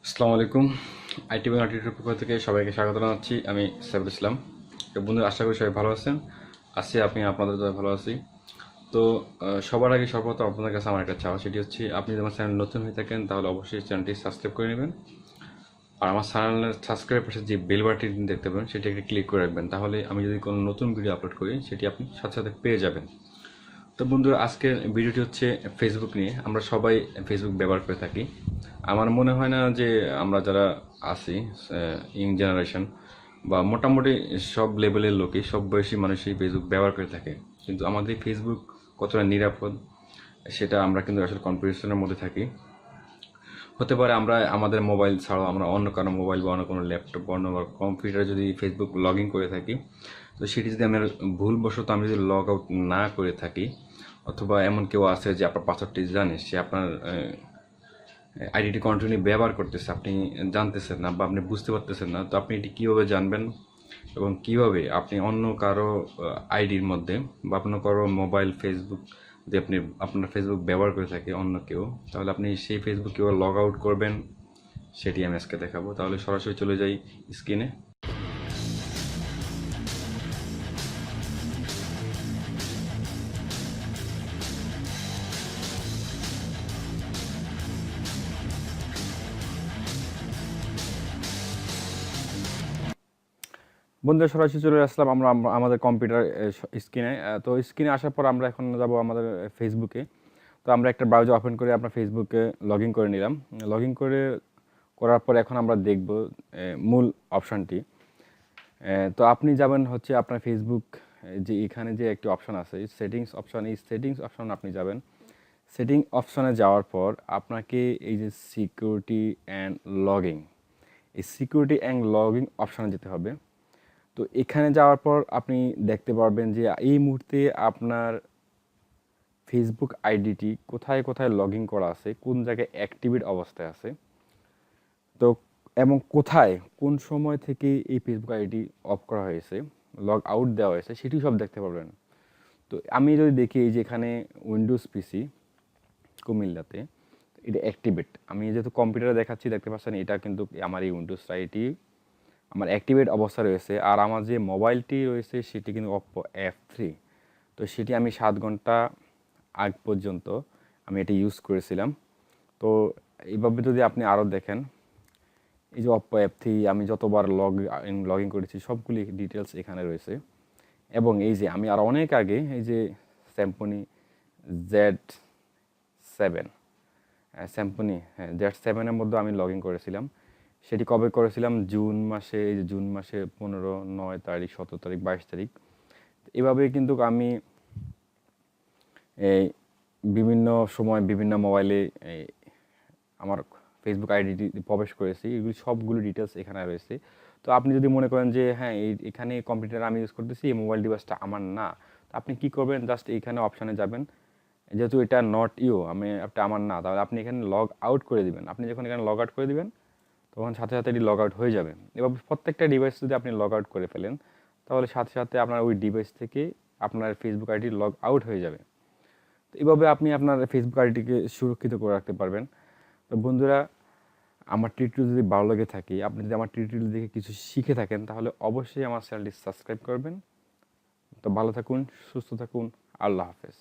আসসালামু আলাইকুম। আইটি এবং আইটির পক্ষ থেকে সবাইকে স্বাগত জানাচ্ছি। আমি সাইফুল ইসলাম। তো বন্ধুরা, আশা করি সবাই ভালো আছেন। আছি, আপনি আপনাদের জন্য ভালো আছি। তো সবার আগে সর্বপ্রথম আপনাদের কাছে আমার একটা চাওয়া, সেটি হচ্ছে আপনি যদি আমার চ্যানেল নতুন হয়ে থাকেন তাহলে অবশ্যই চ্যানেলটি সাবস্ক্রাইব করে নেবেন। আর আমার চ্যানেলের সাবস্ক্রাইব পাশে যে বেল বাটনটি দেখতে পাবেন সেটি একটা ক্লিক করে রাখবেন, তাহলে আমি যদি কোনো নতুন ভিডিও আপলোড করি সেটি আপনি সাথে সাথে পেয়ে যাবেন। তো বন্ধুরা, আজকের ভিডিওটি হচ্ছে ফেসবুক নিয়ে। আমরা সবাই ফেসবুক ব্যবহার করে থাকি। আমার মনে হয় না যে আমরা যারা আছি ইয়ং জেনারেশন বা মোটামুটি সব লেভেলের লোকই, সব বয়সী মানুষই ফেসবুক ব্যবহার করে থাকে। কিন্তু আমাদের ফেসবুক কতটা নিরাপদ সেটা আমরা কিন্তু আসলে কনফিউশনের মধ্যে থাকি। হতে পারে আমরা আমাদের মোবাইল ছাড়াও আমরা অন্য কারো মোবাইল বা অন্য কোনো ল্যাপটপ বা অন্য কম্পিউটারে যদি ফেসবুক লগ ইন করে থাকি, তো সেটি যদি আমরা ভুলবশত আমি যদি লগ আউট না করে থাকি, অথবা এমন কেউ আছে যে আপনার পাসওয়ার্ডটি জানে, সে আপনার আইডিটি কন্টিনিউ ব্যবহার করতেছে, আপনি জানতেছেন না বা আপনি বুঝতে পারতেছেন না, তো আপনি এটি কীভাবে জানবেন এবং কিভাবে আপনি অন্য কারো আইডির মধ্যে বা আপনার কারো মোবাইল ফেসবুক, যদি আপনি আপনার ফেসবুক ব্যবহার করে থাকে অন্য কেউ, তাহলে আপনি সেই ফেসবুক কীভাবে লগ আউট করবেন সেটি আমি আজকে দেখাবো। তাহলে সরাসরি চলে যাই স্ক্রিনে। বন্ধুরা, সরাসরি চলে আসলাম আমাদের কম্পিউটার স্ক্রিনে। তো স্ক্রিনে আসার পর আমরা এখন যাব আমাদের ফেসবুকে। তো আমরা একটা ব্রাউজার ওপেন করে আপনার ফেসবুকে লগ ইন করে নিলাম। লগ ইন করার পর এখন আমরা দেখব মূল অপশানটি। তো আপনি যাবেন হচ্ছে আপনার ফেসবুক, যে এখানে যে একটি অপশান আছে সেটিংস অপশান, এই সেটিংস অপশান আপনি যাবেন। সেটিং অপশানে যাওয়ার পর আপনাকে এই যে সিকিউরিটি অ্যান্ড লগিং, এই সিকিউরিটি অ্যান্ড লগিং অপশানে যেতে হবে। তো এখানে যাওয়ার পর আপনি দেখতে পারবেন যে এই মুহূর্তে আপনার ফেসবুক আইডিটি কোথায় কোথায় লগ ইন করা আছে, কোন জায়গায় অ্যাক্টিভেট অবস্থায় আছে, তো এবং কোথায় কোন সময় থেকে এই ফেসবুক আইডি অফ করা হয়েছে, লগ আউট দেওয়া হয়েছে, সেটি সব দেখতে পারবেন। তো আমি যদি দেখি এই যে এখানে উইন্ডোজ পিসি কুমিল্লাতে এটা অ্যাক্টিভেট, আমি যেহেতু কম্পিউটারে দেখাচ্ছি দেখতে পাচ্ছেন এটা কিন্তু আমার এই উইন্ডোজ আইডি আমার অ্যাক্টিভেট অবস্থা রয়েছে। আর আমার যে মোবাইলটি রয়েছে সেটি কিন্তু অপ্পো F3। তো সেটি আমি 7 ঘন্টা আগ পর্যন্ত আমি এটি ইউজ করেছিলাম। তো এইভাবে যদি আপনি আরও দেখেন, এই যে অপ্পো F3 আমি যতবার লগ ইন করেছি সবগুলি ডিটেলস এখানে রয়েছে। এবং এই যে আমি আরও অনেক আগে এই যে স্যাম্পনি Z7, স্যাম্পনি, হ্যাঁ Z7-এর মধ্যে আমি লগ ইন করেছিলাম। সেটি কবে করেছিলাম? জুন মাসে, এই যে জুন মাসে 15, 9 তারিখ, 17 তারিখ, 22 তারিখ। এভাবে কিন্তু আমি এই বিভিন্ন সময় বিভিন্ন মোবাইলে আমার ফেসবুক আইডিটি প্রবেশ করেছি। এগুলি সবগুলো ডিটেলস এখানে রয়েছে। তো আপনি যদি মনে করেন যে হ্যাঁ এখানে কম্পিউটার আমি ইউজ করতেছি, এই মোবাইল ডিভাইসটা আমার না, তো আপনি কী করবেন? জাস্ট এইখানে অপশানে যাবেন। যেহেতু এটা নট ইউ, এটা আমার না, তাহলে আপনি এখানে লগ আউট করে দিবেন। আপনি যখন এখানে লগ আউট করে দিবেন তখন সাথে সাথে এটি লগ আউট হয়ে যাবে। এবার প্রত্যেকটা ডিভাইস যদি আপনি লগ আউট করে ফেলেন তাহলে সাথে সাথে আপনার ওই ডিভাইস থেকে আপনার ফেসবুক আইডি লগ আউট হয়ে যাবে। তো এভাবে আপনি আপনার ফেসবুক আইডিটিকে সুরক্ষিত করে রাখতে পারবেন। তো বন্ধুরা, আমার টিউটোরিয়াল যদি ভালো লেগে থাকে, আপনি যদি আমার টিউটোরিয়াল দেখে কিছু শিখে থাকেন, তাহলে অবশ্যই আমার চ্যানেলটি সাবস্ক্রাইব করবেন। তো ভালো থাকুন, সুস্থ থাকুন, আল্লাহ হাফেজ।